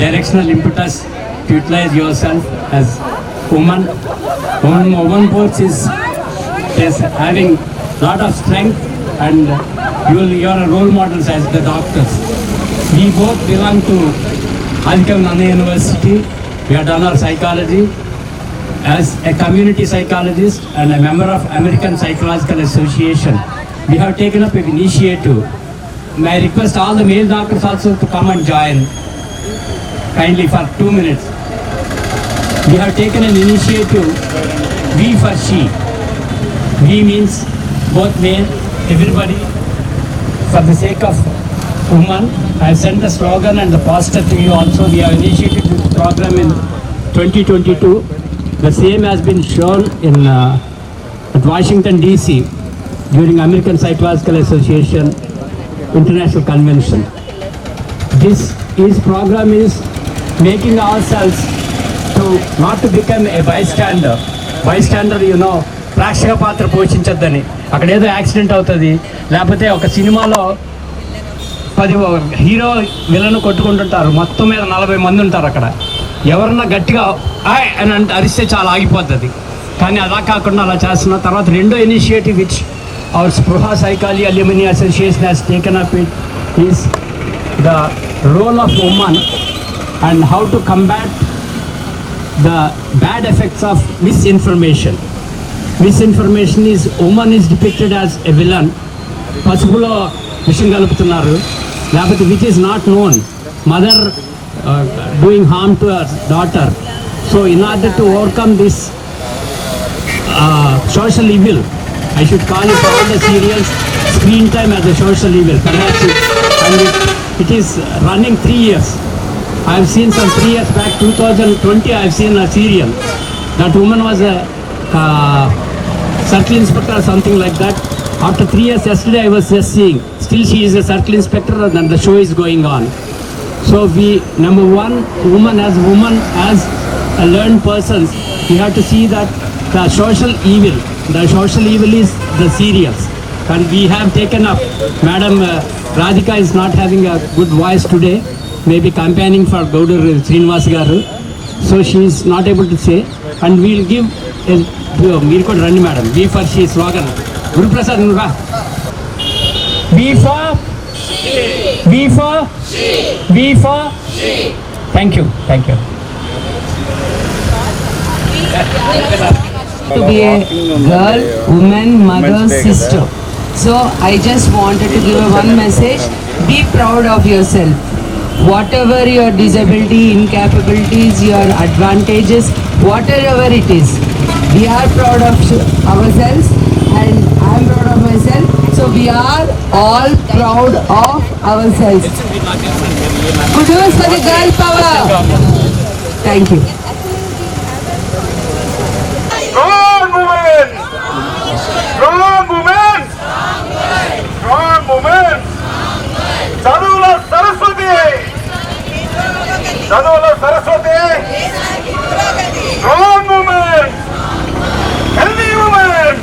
directional impetus to utilize yourself as woman. Woman sports is having lot of strength, and you are a role models as the doctors. We both belong to Adhikam Nana University. We have done our psychology. As a community psychologist and a member of American Psychological Association, we have taken up an initiative. May I request all the male doctors also to come and join kindly for 2 minutes. We have taken an initiative, we for she. We means both male, everybody, for the sake of women. I have sent the slogan and the poster to you also. We have initiated this program in 2022. The same has been shown in at Washington DC during American Psychological Association International Convention. This program is making ourselves to not to become a bystander. Bystander, you know, ప్రేక్షక పాత్ర పోషించొద్దని. అక్కడ ఏదో accident అవుతుంది, లేకపోతే ఒక సినిమాలో 10 hero villain కొట్టుకుంటుంటారు, మొత్తం మీద 40 మంది ఉంటారు. అక్కడ ఎవరన్నా గట్టిగా ఆయ్ అని అంటే అరిస్తే చాలా ఆగిపోతుంది. కానీ అలా కాకుండా అలా చేస్తున్న తర్వాత రెండో initiative which our Spruha psychology alumni association has taken up it is the role of women and how to combat the bad effects of misinformation. Misinformation is women is depicted as a villain. పసుపులో విషయం కలుపుతున్నారు, లేకపోతే which is not known, mother doing harm to her daughter. So in order to overcome this social evil, I should call it all the serials screen time as a social evil. Perhaps it is running 3 years. I have seen some 3 years back, 2020, I have seen a serial. That woman was a circle inspector or something like that. After 3 years, yesterday I was just seeing, still she is a circle inspector and the show is going on. So we, number one, woman as a learned persons, we have to see that the social evil is the serials. And we have taken up, Madam Radhika is not having a good voice today, maybe campaigning for Gaudur Srinivas Garu, so she is not able to say, and we will give మీరు కూడా రండి madam. Be for she slogan. Guruprasad నువ్వు రా. Be for thank you. To be a girl, woman, mother, sister. So I just wanted to give one message. Be proud of yourself. Whatever your disability, incapabilities, your advantages, whatever it is, we are proud of ourselves, and I am proud of myself. So we are all proud of ourselves. Good news for the girl power. Thank you. Strong women! Strong women! Strong women! Chaduvula Saraswati! Chaduvula Saraswati! Strong women! Healthy women!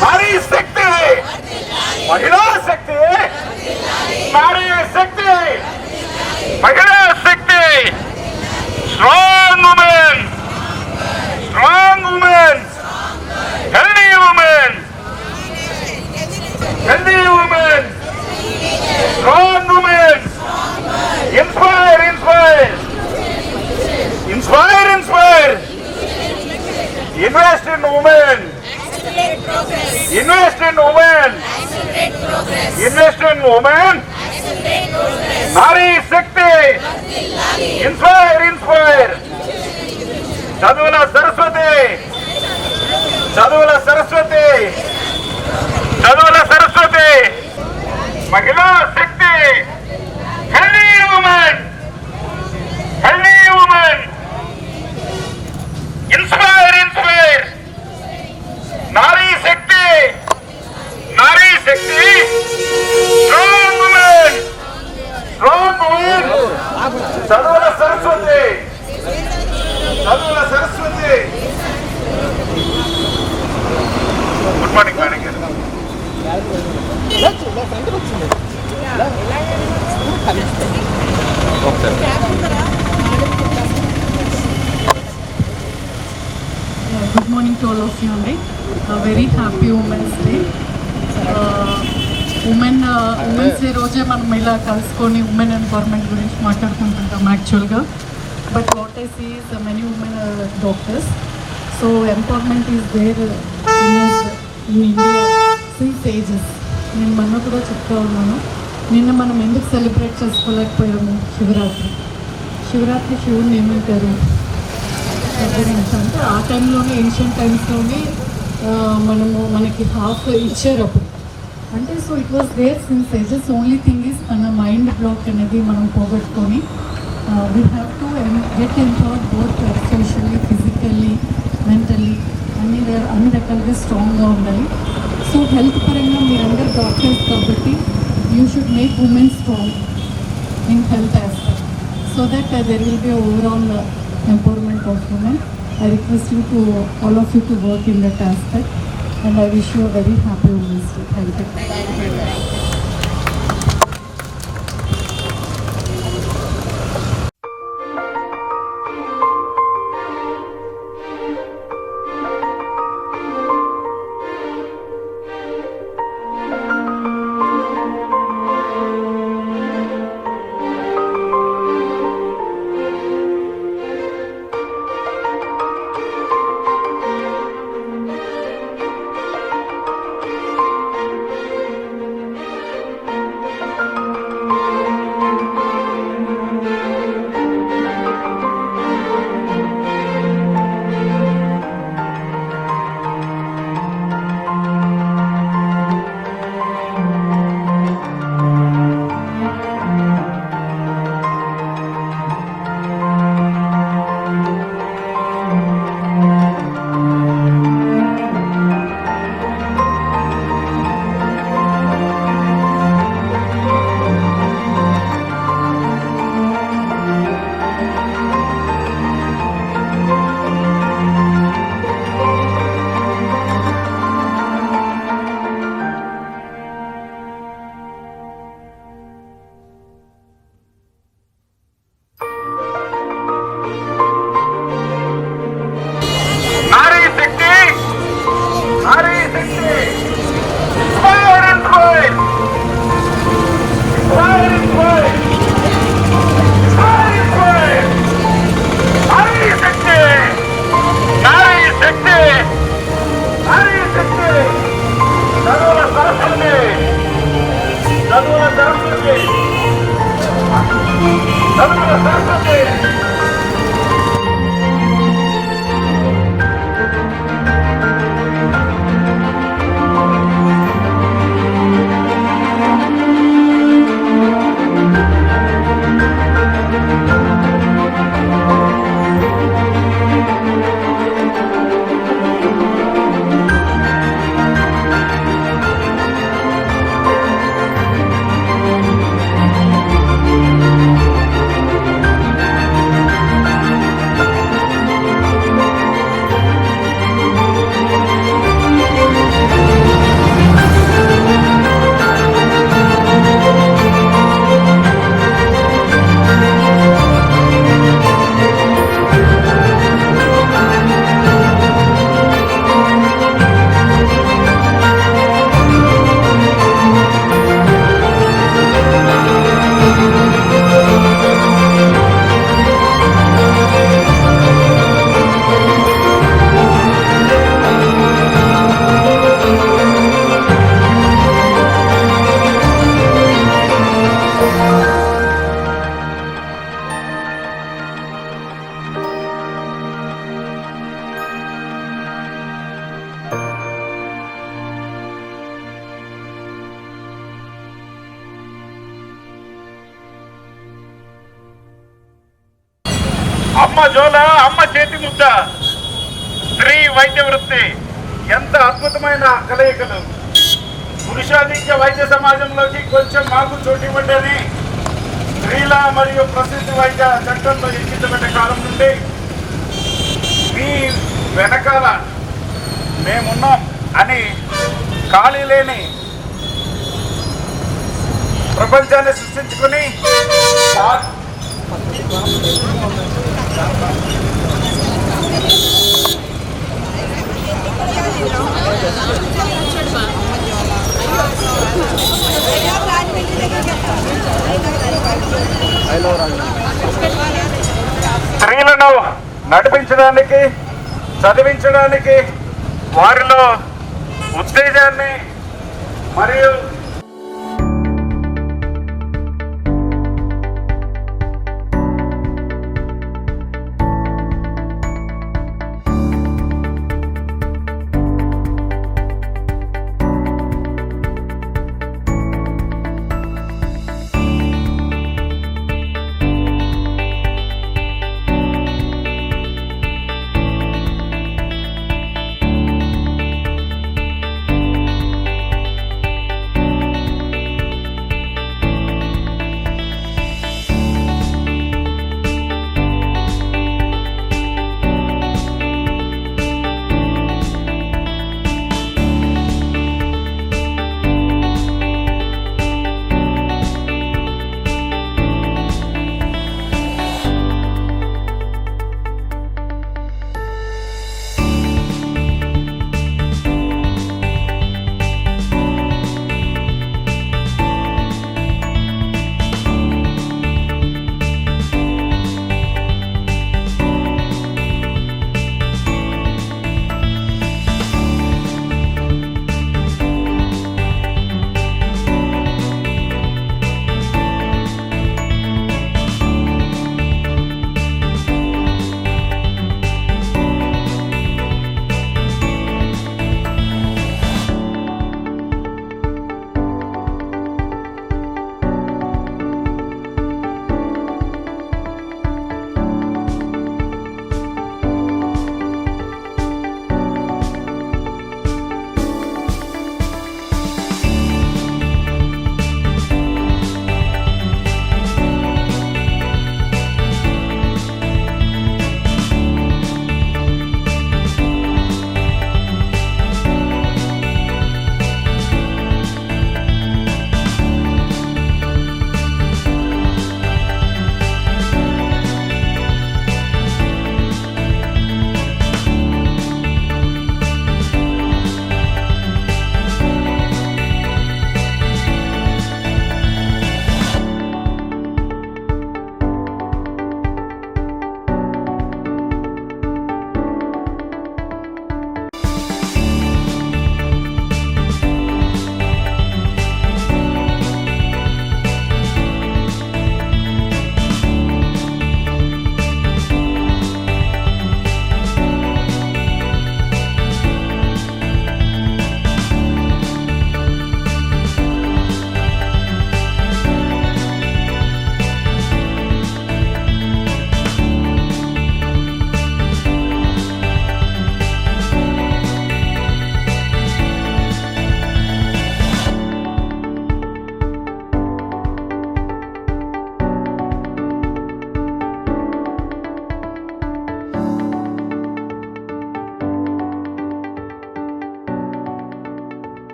नारी शक्ति, महिला शक्ति, नारी शक्ति, महिला शक्ति, strong women, healthy women, strong women, inspire, invest in women. Invest in women. Nari Shakti. Inspire. Chaduvula Saraswati. Mahila Shakti. Healthy woman. Inspire. Nari Shakti. Strong women. Chaduvula Saraswati. Good morning, madam. Evening to all of you అండి. Very happy women's day. Women's day రోజే మనం ఇలా కలుసుకొని women empowerment గురించి మాట్లాడుకుంటుంటాం యాక్చువల్గా. But what I see is many women doctors. So empowerment is there in India since ages. నేను మొన్న కూడా చెప్తా ఉన్నాను, నిన్న మనం ఎందుకు సెలబ్రేట్ చేసుకోలేకపోయాము శివరాత్రి శివుడిని ఏమంటారు అంటే ఆ టైంలోనే ఏన్షియంట్ టైమ్స్లోనే మనకి హాఫ్ ఇచ్చారు అప్పుడు అంటే. So it was there since ages. Only thing is మన మైండ్ బ్లాక్ అనేది మనం పోగొట్టుకొని we have to get empowered both socially, physically, mentally అన్ని రకాలుగా స్ట్రాంగ్గా ఉండాలి. సో హెల్త్ పరంగా మీరందరూ డాక్టర్స్ కాబట్టి you should make women strong in health aspect so that there will be overall empowerment of women. I request you to all of you to work in that aspect and I wish you a very happy Women's Day. Thank you. అమ్మ జోల, అమ్మ చేతి ముద్ద, స్త్రీ వైద్య వృత్తి ఎంత అద్భుతమైన కలయికలు. పురుషాధిక్య వైద్య సమాజంలోకి కొంచెం మాకు చోటు ఇవ్వండి. స్త్రీల మరియు ప్రసిద్ధ వైద్య చట్టంలో ఎక్కించబడ్డ కాలం నుండి మీ వెనకాల మేమున్నాం అని ఖాళీ లేని ప్రపంచాన్ని సృష్టించుకుని స్త్రీలను నడిపించడానికి, చదివించడానికి, వారిలో ఉత్తేజాన్ని మరియు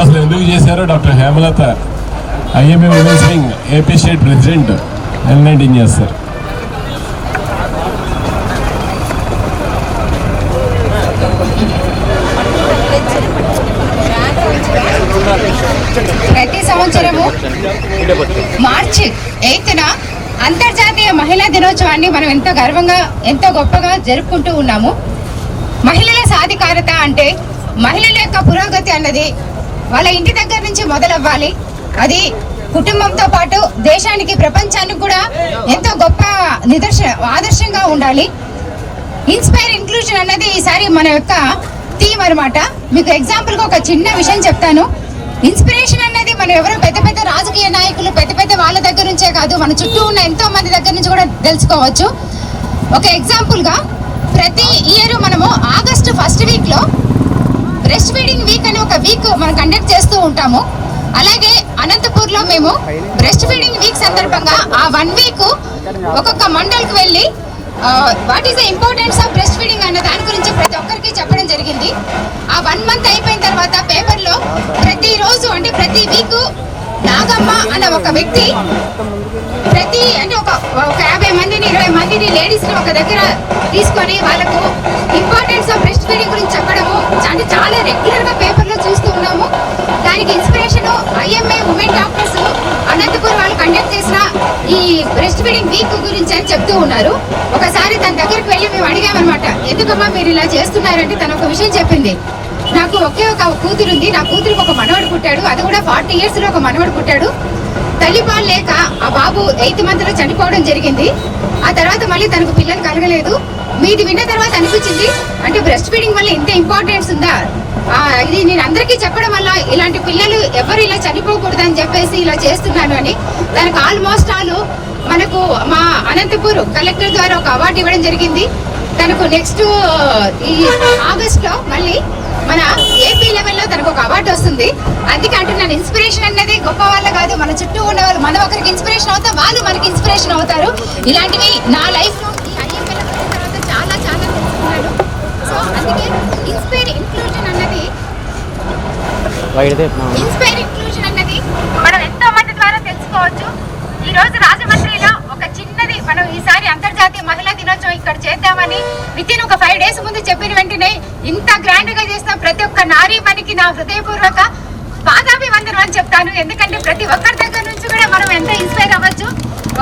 అసలు ఎందుకు చేశారో doctor Hemalatha IMA women's wing AP state president enlightening చేస్తారు. ప్రతి సంవత్సరము మార్చి 8న అంతర్జాతీయ మహిళా దినోత్సవాన్ని మనం ఎంతో గర్వంగా ఎంతో గొప్పగా జరుపుకుంటూ ఉన్నాము. మహిళల సాధికారత అంటే మహిళల యొక్క పురోగతి అన్నది వాళ్ళ ఇంటి దగ్గర నుంచి మొదలవ్వాలి. అది కుటుంబంతో పాటు దేశానికి, ప్రపంచానికి కూడా ఎంతో గొప్ప ఆదర్శంగా ఉండాలి. ఇన్స్పైర్ ఇంక్లూజన్ అన్నది ఈసారి మన యొక్క థీమ్ అనమాట. మీకు ఎగ్జాంపుల్గా ఒక చిన్న విషయం చెప్తాను. ఇన్స్పిరేషన్ అనేది మనం ఎవరో పెద్ద పెద్ద రాజకీయ నాయకులు, పెద్ద పెద్ద వాళ్ళ దగ్గర నుంచే కాదు, మన చుట్టూ ఉన్న ఎంతో మంది దగ్గర నుంచి కూడా తెలుసుకోవచ్చు. ఒక ఎగ్జాంపుల్గా ప్రతి ఇయర్ మనము ఆగస్టు 1st వీక్లో బ్రెస్ట్ ఫీడింగ్ వీక్ అని ఒక వీక్ మనం కండక్ట్ చేస్తూ ఉంటాము. అలాగే అనంతపూర్లో మేము బ్రెస్ట్ ఫీడింగ్ వీక్ సందర్భంగా ఆ 1 వీక్ ఒక్కొక్క మండల్కి వెళ్ళి what is the importance of breast feeding అన్న దాని గురించి ప్రతి ఒక్కరికి చెప్పడం జరిగింది. ఆ 1 మంత్ అయిపోయిన తర్వాత పేపర్లో ప్రతిరోజు అంటే ప్రతి వీక్ నాగమ్మ అన్న ఒక వ్యక్తి ఒక 50 మందిని 20 మందిని లేడీస్ని ఒక దగ్గర తీసుకొని వాళ్ళకు ఇంపార్టెన్స్ ఆఫ్ బ్రెస్ట్ ఫీడింగ్ గురించి చెప్పడము అంటే చాలా రెగ్యులర్గా పేపర్లో చూస్తూ ఉన్నాము. దానికి inspiration IMA women doctors Anantapur వాళ్ళు కండక్ట్ చేసిన ఈ బ్రెస్ట్ ఫీడింగ్ వీక్ గురించి అని చెప్తూ ఉన్నారు. ఒకసారి తన దగ్గర దగ్గరికి వెళ్ళి మేము అడిగామన్నమాట, ఎందుకమ్మా మీరు ఇలా చేస్తున్నారంటే తను ఒక విషయం చెప్పింది. నాకు ఒకే ఒక కూతురు ఉంది, నా కూతురికి ఒక మనవడు పుట్టాడు, అది కూడా 40 years లో ఒక మనవడు పుట్టాడు. తల్లిపాలు లేక ఆ బాబు 8th month లో చనిపోవడం జరిగింది. ఆ తర్వాత మళ్ళీ తనకు పిల్లలు కలగలేదు. మీది విన్న తర్వాత అనిపించింది, అంటే బ్రెస్ట్ ఫీడింగ్ వల్ల ఇంత ఇంపార్టెన్స్ ఉందా, ఇది నేను అందరికీ చెప్పడం వల్ల ఇలాంటి పిల్లలు ఎవరు ఇలా చనిపోకూడదు అని చెప్పేసి ఇలా చేస్తున్నాను అని. దానికి ఆల్మోస్ట్ మనకు మా అనంతపూర్ కలెక్టర్ ద్వారా ఒక అవార్డు ఇవ్వడం జరిగింది. తనకు నెక్స్ట్ ఈ ఆగస్ట్ లో మళ్ళీ మన ఏపీ లెవెల్లో తనకు ఒక అవార్డు వస్తుంది. అందుకే అంటున్నాను, ఇన్స్పిరేషన్ అనేది గొప్ప వాళ్ళ కాదు, మన చుట్టూ ఉన్న వాళ్ళు. మనం ఒకరికి ఇన్స్పిరేషన్ అవుతాం, వాళ్ళు మనకి ఇన్స్పిరేషన్ అవుతారు. ఇలాంటివి నా లైఫ్ లో ఈ ఐఎంఎల్ తర్వాత చాలా చాలా తెలుసుకున్నాను. సో అందుకే ఇన్స్పైర్ ఇంక్లూజన్ అన్నది మనం ఎంతో మంది ద్వారా తెలుసుకోవచ్చు. ఈ రోజు రాజమండ్రిలో ఒక చిన్నది మనం ఈసారి అంతర్జాతీయ మహిళా దినోత్సవం ఇక్కడ చేద్దామని వితిన్ ఒక 5 days ముందు చెప్పిన వెంటనే ఇంత గ్రాండ్ గా చేసిన ప్రతి ఒక్క నారీ పనికి నా హృదయపూర్వక పాదాభివందనం అని చెప్తాను. ఎందుకంటే ప్రతి ఒక్కరి దగ్గర నుంచి కూడా మనం ఎంత ఇన్స్పైర్ అవ్వచ్చు.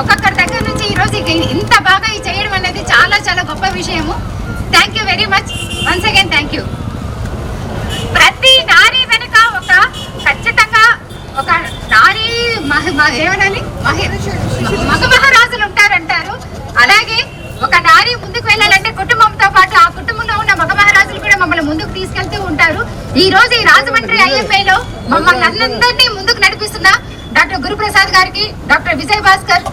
ఒక్కొక్కరి దగ్గర నుంచి ఈ రోజు ఇంత బాగా చేయడం అనేది చాలా చాలా గొప్ప విషయము. Thank you very much once again, thank you. ప్రతి నారీ వెనుక ఒక ఖచ్చితంగా ఒక నారీ ఏమనాలి మగ మహారాజులు ఉంటారంటారు. అలాగే ఒక నారీ ముందుకు వెళ్ళాలంటే కుటుంబంతో పాటు ఆ కుటుంబంలో ఉన్న మగ మహారాజులు కూడా మమ్మల్ని ముందుకు తీసుకెళ్తూ ఉంటారు. ఈ రోజు ఈ రాజమండ్రి ఐఎంఏలో మమ్మల్ని అందరినీ ముందుకు నడిపిస్తున్న డాక్టర్ గురుప్రసాద్ గారికి, డాక్టర్ విజయ్ భాస్కర్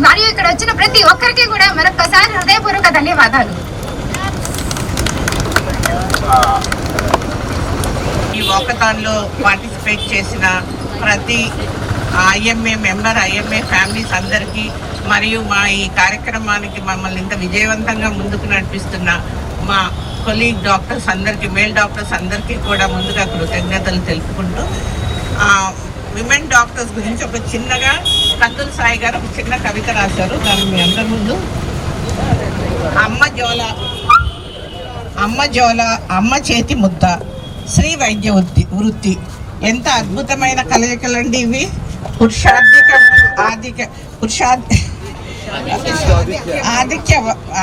మరియు ఇక్కడ వచ్చిన ప్రతి ఒక్కరికి కూడా మరొకసారి హృదయపూర్వక ధన్యవాదాలు. ఈ వాకథాన్లో పార్టిసిపేట్ చేసిన ప్రతి ఐఎంఏ మెంబర్, ఐఎంఏ ఫ్యామిలీస్ అందరికీ, మరియు మా ఈ కార్యక్రమానికి మమ్మల్ని ఇంత విజయవంతంగా ముందుకు నడిపిస్తున్న మా కొలీగ్ డాక్టర్స్ అందరికీ, మేల్ డాక్టర్స్ అందరికీ కూడా ముందుగా కృతజ్ఞతలు తెలుపుకుంటూ, విమెన్ డాక్టర్స్ గురించి ఒక చిన్నగా కందుల సాయి గారు ఒక చిన్న కవిత రాశారు. దాన్ని మీ అందరి ముందు. అమ్మ జోల అమ్మ చేతి ముద్ద, శ్రీ వైద్య వృత్తి, ఎంత అద్భుతమైన కలయికలండి ఇవి.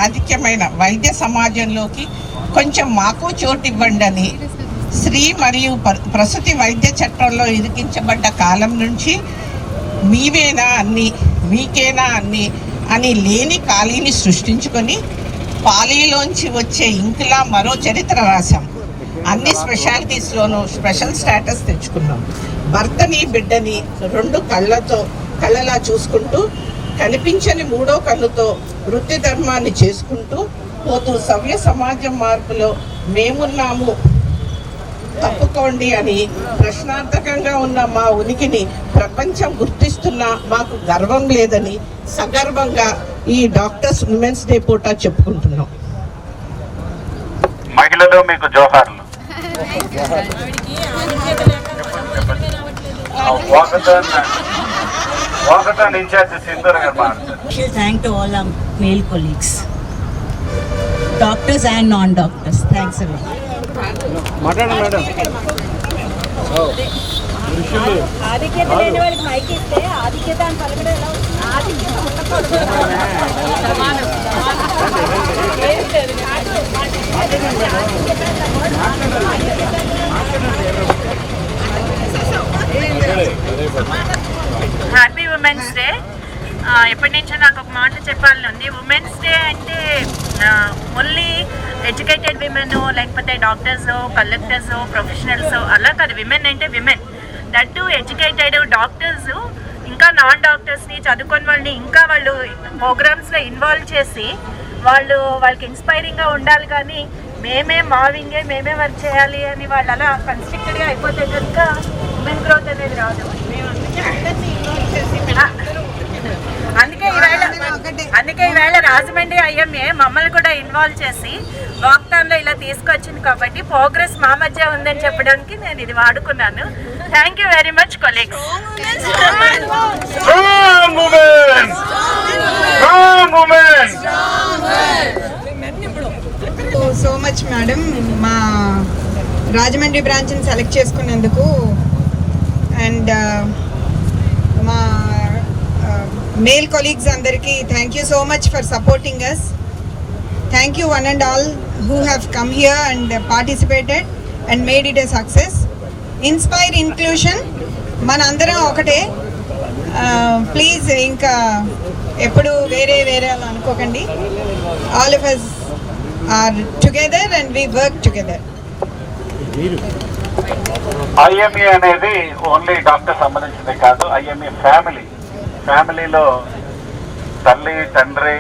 ఆధిక్యమైన వైద్య సమాజంలోకి కొంచెం మాకు చోటు ఇవ్వండి అని స్త్రీ మరియు ప్రసూతి వైద్య చట్టంలో ఇరికించబడ్డ కాలం నుంచి మీవేనా అన్ని, మీకేనా అన్ని అని లేని ఖాళీని సృష్టించుకొని పాలీలోంచి వచ్చే ఇంకులా మరో చరిత్ర రాశాం. అన్ని స్పెషాలిటీస్లోనూ స్పెషల్ స్టేటస్ తెచ్చుకున్నాం. భర్తని బిడ్డని 2 కళ్ళలా చూసుకుంటూ, కనిపించని 3వ కన్నుతో వృత్తి ధర్మాన్ని చేసుకుంటూ పోతూ సవ్య సమాజం మార్పులో మేమున్నాము తప్పుకోండి అని ప్రశ్నార్థకంగా ఉన్న మా ఉనికిని ప్రపంచం గుర్తిస్తున్నా మాకు గర్వం లేదని సగర్వంగా ఈ డాక్టర్స్ ఉమెన్స్ డే పూట చెప్పుకుంటున్నాం. మహిళలు మీకు జోహార్లు. వాకథాన్ ఇన్ఛార్జ్ సింధూర్ గారు మాట్లాడుతారు. Thank to all our male colleagues, doctors and non-doctors. Thanks a lot. మాట్లాడండి మేడం. ఆధిక్యత లేని వాళ్ళకి మైక్ ఇస్తే ఆధిక్యత అని పలకడం ఎలా వస్తుంది? ఆధిక్యత ఉండకూడదు. Happy women's day. ఎప్పటి నుంచో నాకు ఒక మాట చెప్పాలని ఉంది. ఉమెన్స్ డే అంటే ఓన్లీ ఎడ్యుకేటెడ్ విమెన్, లేకపోతే డాక్టర్స్, కలెక్టర్స్, ప్రొఫెషనల్స్ అలా కాదు. విమెన్ అంటే women, that to educated doctors, ఇంకా నాన్ డాక్టర్స్ని చదువుకొని వాళ్ళని ఇంకా వాళ్ళు ప్రోగ్రామ్స్లో ఇన్వాల్వ్ చేసి వాళ్ళకి ఇన్స్పైరింగ్గా ఉండాలి. కానీ మేమే మావింగే మేమే వర్క్ చేయాలి అని వాళ్ళు అలా కన్స్ట్రిక్టెడ్గా అయిపోతే కనుక ఉమెన్ గ్రోత్ అనేది రాదు. అందుకే ఈవేళ రాజమండ్రి ఐఎంఏ మమ్మల్ని కూడా ఇన్వాల్వ్ చేసి వాక్థాన్లో ఇలా తీసుకొచ్చింది. కాబట్టి ప్రోగ్రెస్ మా మధ్య ఉందని చెప్పడానికి నేను ఇది వాడుకున్నాను. Thank you very much colleagues. So much madam, మా రాజమండ్రి బ్రాంచ్ని సెలెక్ట్ చేసుకున్నందుకు. అండ్ మా మేల్ కొలీగ్స్ అందరికీ thank you so much for supporting us. Thank thank you one and all who have come here and participated and made it a success. Inspire inclusion, మన అందరం ఒకటే. Please ఇంకా ఎప్పుడు వేరే వేరే అలా అనుకోకండి. All of us are together and we work together. IMA అనేది ఓన్లీ డాక్టర్ సంబంధించింది కాదు. ఐఎంఏ ఫ్యామిలీలో తల్లి, తండ్రి,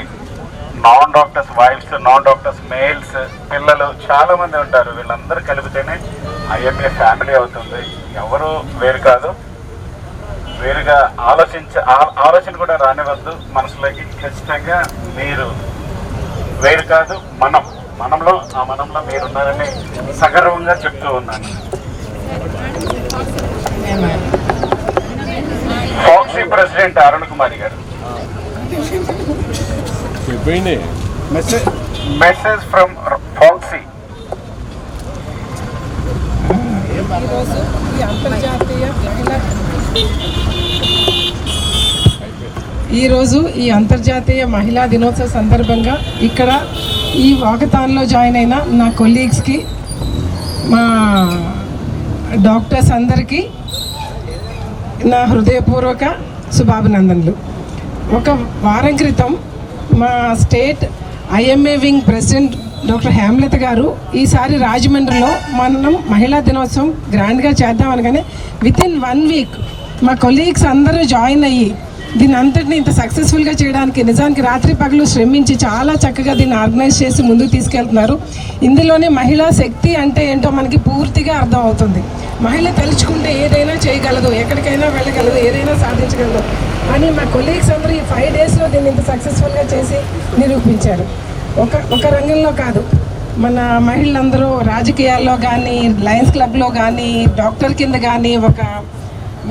non doctors wives, non doctors males, పిల్లలు చాలా మంది ఉంటారు. వీళ్ళందరూ కలిపితేనే ఐఎంఏ ఫ్యామిలీ అవుతుంది. ఎవరు వేరు కాదు. వేరుగా ఆలోచన కూడా రానివద్దు మనసులోకి. ఖచ్చితంగా మీరు వేరు కాదు, మనంలో మీరున్నారని సగర్వంగా చెప్తూ ఉన్నాను. ఫాక్సీ ప్రెసిడెంట్ అరుణ్ కుమారి గారు. మెసేజ్ ఫ్రమ్ ఫాక్సీ. ఈరోజు ఈ అంతర్జాతీయ మహిళా దినోత్సవ సందర్భంగా ఇక్కడ ఈ వాకథాన్లో జాయిన్ అయిన నా కొలీగ్స్కి, మా డాక్టర్స్ అందరికీ నా హృదయపూర్వక శుభాభినందనలు. ఒక వారం క్రితం మా state IMA wing president doctor Hemalatha గారు ఈసారి రాజమండ్రిలో మనం మహిళా దినోత్సవం గ్రాండ్గా చేద్దాం అనగానే వితిన్ 1 వీక్ మా కొలీగ్స్ అందరూ జాయిన్ అయ్యి దీన్ని అంతటిని ఇంత సక్సెస్ఫుల్గా చేయడానికి నిజానికి రాత్రి పగలు శ్రమించి చాలా చక్కగా దీన్ని ఆర్గనైజ్ చేసి ముందుకు తీసుకెళ్తున్నారు. ఇందులోనే మహిళా శక్తి అంటే ఏంటో మనకి పూర్తిగా అర్థం అవుతుంది. మహిళ తలుచుకుంటే ఏదైనా చేయగలదు, ఎక్కడికైనా వెళ్ళగలదు, ఏదైనా సాధించగలదు అని మా కొలీగ్స్ అందరూ ఈ 5 డేస్లో దీన్ని ఇంత సక్సెస్ఫుల్గా చేసి నిరూపించారు. ఒక రంగంలో కాదు, మన మహిళలందరూ రాజకీయాల్లో కానీ, లయన్స్ క్లబ్లో కానీ, డాక్టర్ కింద కానీ, ఒక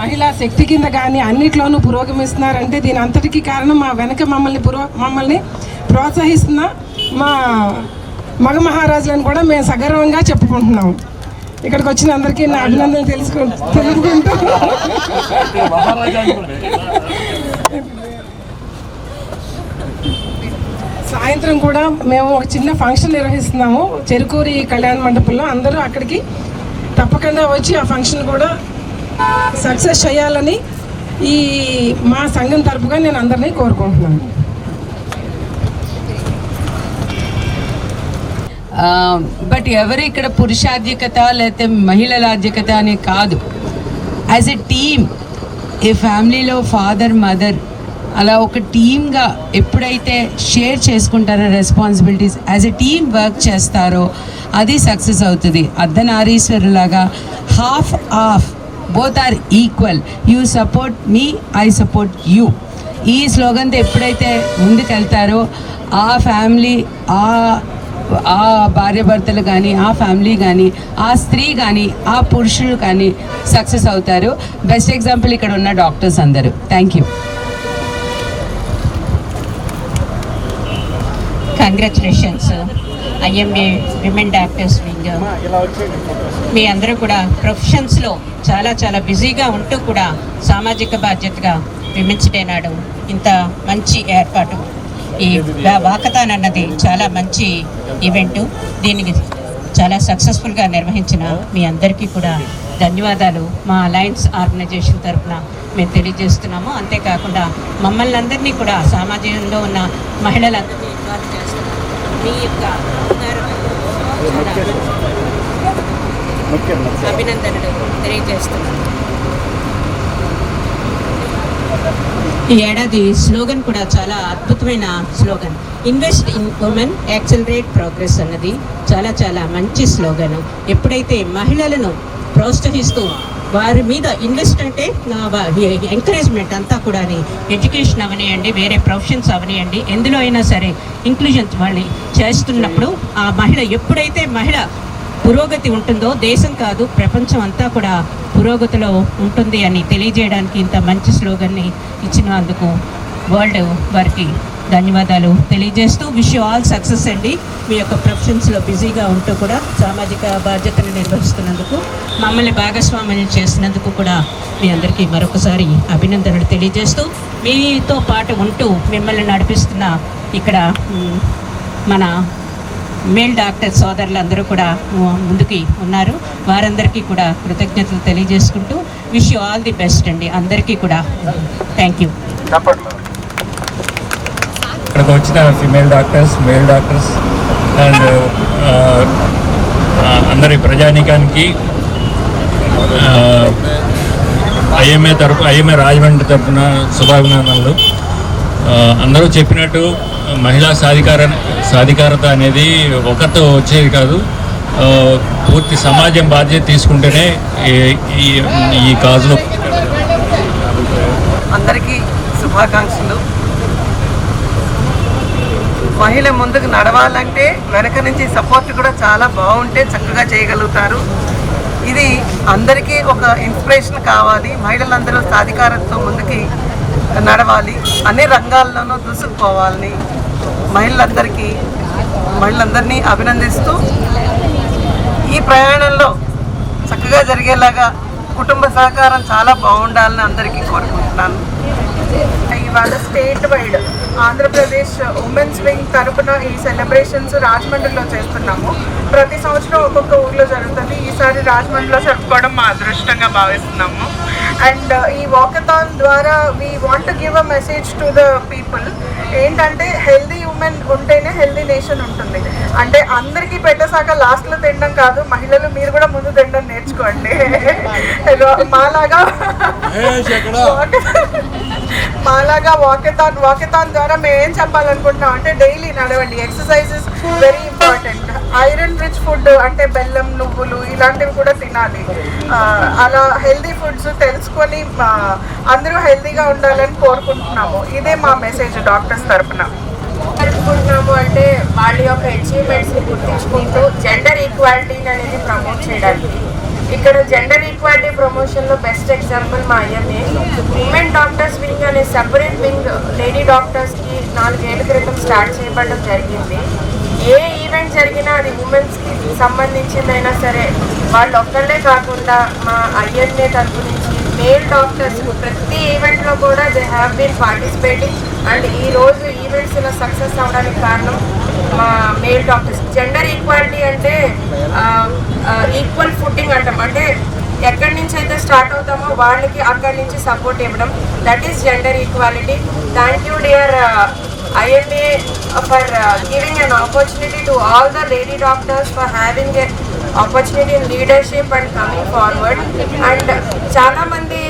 మహిళా శక్తి కింద కానీ అన్నిట్లోనూ పురోగమిస్తున్నారంటే దీని అంతటికీ కారణం మా వెనక మమ్మల్ని ప్రోత్సహిస్తున్న మా మగ మహారాజులను కూడా మేము సగర్వంగా చెప్పుకుంటున్నాము. ఇక్కడికి వచ్చిన అందరికీ నా అభినందనలు తెలుపుకుంటూ సాయంత్రం కూడా మేము ఒక చిన్న ఫంక్షన్ నిర్వహిస్తున్నాము చెరుకూరి కళ్యాణ మండపంలో. అందరూ అక్కడికి తప్పకుండా వచ్చి ఆ ఫంక్షన్ కూడా సక్సెస్ చేయాలని ఈ మా సంఘం తరపుగా నేను అందరినీ కోరుకుంటున్నాను. బట్ ఎవరు ఇక్కడ పురుషాధిక్యత లేకపోతే మహిళల ఆధిక్యత అని కాదు. యాజ్ ఎ టీమ్, ఏ ఫ్యామిలీలో ఫాదర్ మదర్ అలా ఒక టీమ్గా ఎప్పుడైతే షేర్ చేసుకుంటారో responsibilities, as a team work చేస్తారో అది సక్సెస్ అవుతుంది. అర్ధనారీశ్వరులాగా half both are equal. You support me, I support you. ఈ స్లోగన్తో ఎప్పుడైతే ముందుకెళ్తారో ఆ ఫ్యామిలీ, ఆ భార్యాభర్తలు కానీ, ఆ ఫ్యామిలీ కానీ, ఆ స్త్రీ కానీ, ఆ పురుషులు కానీ సక్సెస్ అవుతారు. బెస్ట్ ఎగ్జాంపుల్ ఇక్కడ ఉన్న డాక్టర్స్ అందరూ. Thank you. Congratulations IMA women doctors wing. మీ అందరూ కూడా ప్రొఫెషన్స్లో చాలా బిజీగా ఉంటూ కూడా సామాజిక బాధ్యతగా విమెన్స్ డే నాడు ఇంత మంచి ఏర్పాటు, ఈ వాకథాన్ అన్నది చాలా మంచి ఈవెంటు. దీనికి చాలా సక్సెస్ఫుల్గా నిర్వహించిన మీ అందరికీ కూడా ధన్యవాదాలు మా అలయన్స్ ఆర్గనైజేషన్ తరఫున మేము తెలియజేస్తున్నాము. అంతేకాకుండా మమ్మల్ని అందరినీ కూడా సమాజంలో ఉన్న మహిళలందరినీ ఇన్వాల్వ్ చేస్తున్నాము. మీ యొక్క అభినందనలు తెలియజేస్తున్నాను. ఈ ఏడాది స్లోగన్ కూడా చాలా అద్భుతమైన slogan, invest in women accelerate progress అన్నది చాలా మంచి స్లోగన్. ఎప్పుడైతే మహిళలను ప్రోత్సహిస్తూ వారి మీద ఇన్వెస్ట్ అంటే ఎంకరేజ్మెంట్ అంతా కూడా ఎడ్యుకేషన్ అవనియండి, వేరే ప్రొఫెషన్స్ అవనియండి, ఎందులో అయినా సరే ఇంక్లూజన్ వాళ్ళు చేస్తున్నప్పుడు ఆ మహిళ ఎప్పుడైతే మహిళ పురోగతి ఉంటుందో దేశం కాదు ప్రపంచం అంతా కూడా పురోగతిలో ఉంటుంది అని తెలియజేయడానికి ఇంత మంచి స్లోగన్ని ఇచ్చినందుకు వరల్డ్ వారికి ధన్యవాదాలు తెలియజేస్తూ విష్ యూ ఆల్ సక్సెస్ అండి. మీ యొక్క ప్రొఫెషన్స్లో బిజీగా ఉంటూ కూడా సామాజిక బాధ్యతను నిర్వహిస్తున్నందుకు, మమ్మల్ని భాగస్వామ్యం చేసినందుకు కూడా మీ అందరికీ మరొకసారి అభినందనలు తెలియజేస్తూ, మీతో పాటు ఉంటూ మిమ్మల్ని నడిపిస్తున్న ఇక్కడ మన మేల్ డాక్టర్ సోదరులందరూ కూడా ముందుకి ఉన్నారు. వారందరికీ కూడా కృతజ్ఞతలు తెలియజేసుకుంటూ wish you all the best అండి అందరికీ కూడా. Thank you. ఇక్కడికి వచ్చిన female doctors, male doctors and అందరి ప్రజానీకానికి ఐఎంఏ రాజమండ్రి తరఫున శుభాభినందనలు. అందరూ చెప్పినట్టు మహిళా సాధికారత అనేది ఒకరితో వచ్చేది కాదు. పూర్తి సమాజం బాధ్యత తీసుకుంటేనే ఈ కాజులో. అందరికీ శుభాకాంక్షలు. మహిళ ముందుకు నడవాలంటే వెనక నుంచి సపోర్ట్ కూడా చాలా బాగుంటే చక్కగా చేయగలుగుతారు. ఇది అందరికీ ఒక ఇన్స్పిరేషన్ కావాలి. మహిళలందరూ సాధికారతతో ముందుకి నడవాలి, అన్ని రంగాల్లోనూ దూసుకుపోవాలని మహిళలందరినీ అభినందిస్తూ ఈ ప్రయాణంలో చక్కగా జరిగేలాగా కుటుంబ సహకారం చాలా బాగుండాలని అందరికీ కోరుకుంటున్నాను. ఇవాళ state wide Andhra Pradesh women's wing తరపున ఈ సెలబ్రేషన్స్ రాజమండ్రిలో చేస్తున్నాము. ప్రతి సంవత్సరం ఒక్కొక్క ఊర్లో జరుగుతుంది. ఈసారి రాజమండ్రిలో జరుపుకోవడం మా అదృష్టంగా భావిస్తున్నాము. అండ్ ఈ వాకథాన్ ద్వారా we want to give a message to the people. ఏంటంటే హెల్దీ ఉమెన్ ఉంటేనే హెల్దీ నేషన్ ఉంటుంది. అంటే అందరికీ పెట్టసాక లాస్ట్లో తినడం కాదు, మహిళలు మీరు కూడా ముందు తినడం నేర్చుకోండి. మాలాగా వాకథాన్ ద్వారా మేము ఏం చెప్పాలనుకుంటున్నాం అంటే డైలీ నడవండి. Exercise is very important. Iron rich food అంటే బెల్లం, నువ్వులు ఇలాంటివి కూడా తినాలి. అలా హెల్దీ ఫుడ్స్ తెలుసుకొని అందరూ హెల్దీగా ఉండాలని కోరుకుంటున్నాము. ఇదే మా మెసేజ్ డాక్టర్స్ తరఫున. జరుపుకుంటున్నాము అంటే వాళ్ళ యొక్క అచీవ్మెంట్స్ని గుర్తించుకుంటూ జెండర్ ఈక్వాలిటీని అనేది ప్రమోట్ చేయడానికి. ఇక్కడ జెండర్ ఈక్వాలిటీ ప్రమోషన్లో బెస్ట్ ఎగ్జాంపుల్ మా ఐఎంఏ. ఉమెన్ డాక్టర్స్ వింగ్ అనే సెపరేట్ వింగ్ లేడీ డాక్టర్స్కి 4 ఏళ్ల క్రితం స్టార్ట్ చేయబడడం జరిగింది. ఏ ఈవెంట్ జరిగినా అది ఉమెన్స్కి సంబంధించిందైనా సరే వాళ్ళు ఒక్కళ్ళే కాకుండా మా ఐఎంఏ తరఫు నుంచి మేల్ డాక్టర్స్ ప్రతి ఈవెంట్లో కూడా they have been participating. And ఈరోజు ఈవెంట్స్ ఇలా సక్సెస్ అవ్వడానికి కారణం మా మేల్ డాక్టర్స్. జెండర్ ఈక్వాలిటీ అంటే ఈక్వల్ ఫుటింగ్ అంటాం. అంటే ఎక్కడి నుంచి అయితే స్టార్ట్ అవుతామో వాళ్ళకి అక్కడి నుంచి సపోర్ట్ ఇవ్వడం, that is gender equality. Thank you dear IMA for giving an opportunity to all the lady doctors for having an opportunity in leadership and coming forward. And చాలా మంది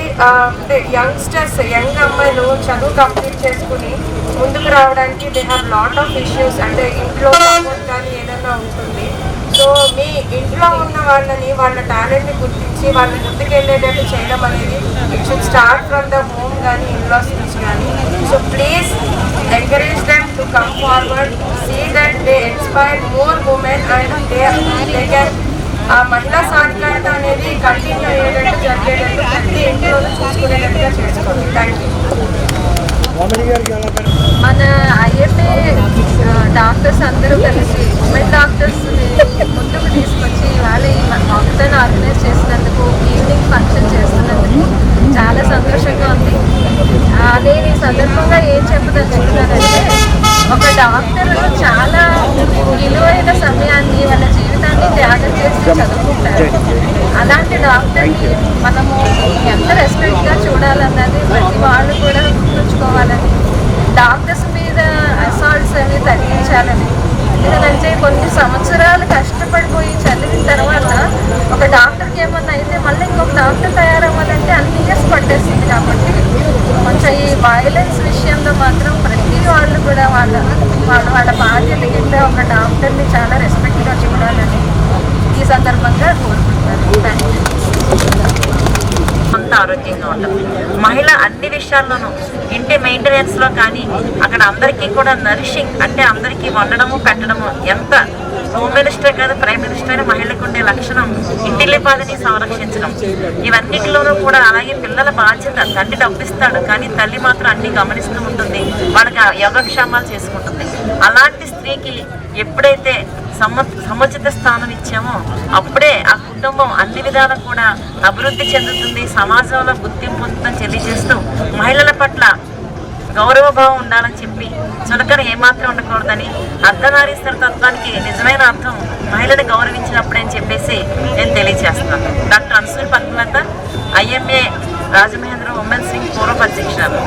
యంగ్స్టర్స్, యంగ్ అమ్మాయిలు చదువు complete చేసుకుని ముందుకు రావడానికి they have lot of issues. అంటే ఇంట్లో support కానీ ఏదైనా ఉంటుంది. సో మీ ఇంట్లో ఉన్న వాళ్ళని, వాళ్ళ టాలెంట్ని గుర్తించి వాళ్ళని ముందుకు వెళ్ళేటట్టు చేయడం అనేది it should start from the home కానీ ఇన్లాస్ నుంచి కానీ. So please encourage them to come forward, see that they inspire more women and they can మహిళా సాధికారత అనేది కంటిన్యూ అయ్యేటట్టు జరిగేటట్టు ప్రతి ఇంట్లో చూసుకునేటట్టుగా చేసుకోండి. Thank you. మన ఐఎంఏ డాక్టర్స్ అందరూ కలిసి ఉమెన్ డాక్టర్స్ని ముందుకు తీసుకొచ్చి వాళ్ళ ఈ వాకథాన్ ఆర్గనైజ్ చేసినందుకు, ఈవినింగ్ ఫంక్షన్ చేస్తున్నందుకు చాలా సంతోషంగా ఉంది. నేను ఈ సందర్భంగా ఏం చెప్పదలుచుకున్నానంటే, ఒక డాక్టర్ చాలా విలువైన సమయాన్ని, వాళ్ళ జీవితాన్ని త్యాగం చేసి చదువుకుంటారు. అలాంటి డాక్టర్ని మనము ఎంత రెస్పెక్ట్గా చూడాలన్నది ప్రతి వాళ్ళు కూడా గుర్తుంచుకోవాలని, డాక్టర్స్ మీద అసాల్ట్స్ అవి తగ్గించాలని. ఎందుకంటే కొన్ని సంవత్సరాలు కష్టపడిపోయి చదివిన తర్వాత ఒక డాక్టర్కి ఏమన్నా అయితే మళ్ళీ ఇంకొక డాక్టర్ తయారవ్వాలంటే అన్ని ఇయర్స్ పట్టేస్తుంది. కాబట్టి కొంచెం ఈ వైలెన్స్ విషయంలో మాత్రం ప్రతి వాళ్ళు కూడా వాళ్ళ బాధ్యత కింద ఒక డాక్టర్ని చాలా రెస్పెక్ట్గా చూడాలని ఈ సందర్భంగా కోరుకుంటున్నాను. అంత ఆరోగ్యంగా ఉంటుంది మహిళ అన్ని విషయాల్లోనూ. ఇంటి మెయింటెనెన్స్లో కానీ అక్కడ అందరికీ కూడా నరిషింగ్, అంటే అందరికీ వండడము పెట్టడము. ఎంత హోమ్ మినిస్టర్ కాదు, ప్రైమ్ మినిస్టర్ అయినా మహిళలకు ఉండే లక్షణం ఇంటిల్లిపాదిని సంరక్షించడం. ఇవన్నిటిలోనూ కూడా అలాగే పిల్లల బాధ్యత. తండ్రి డబ్బిస్తాడు కానీ తల్లి మాత్రం అన్ని గమనిస్తూ ఉంటుంది, వాళ్ళకి యోగక్షేమాలు చేసుకుంటుంది. అలాంటి స్త్రీకి ఎప్పుడైతే సముచిత స్థానం ఇచ్చామో అప్పుడే ఆ కుటుంబం అన్ని విధాలు కూడా అభివృద్ధి చెందుతుంది, సమాజంలో గుర్తింపు పొందుతుందని తెలియజేస్తూ మహిళల పట్ల గౌరవభావం ఉండాలని చెప్పి చులకన ఏమాత్రం ఉండకూడదని అర్ధనారీశ్వర తత్వానికి నిజమైన అర్థం మహిళని గౌరవించినప్పుడే అని చెప్పేసి నేను తెలియజేస్తున్నాను. Doctor Anasuya Padmalatha, IMA Rajamahendra women's wing పూర్వ అధ్యక్షురాలు.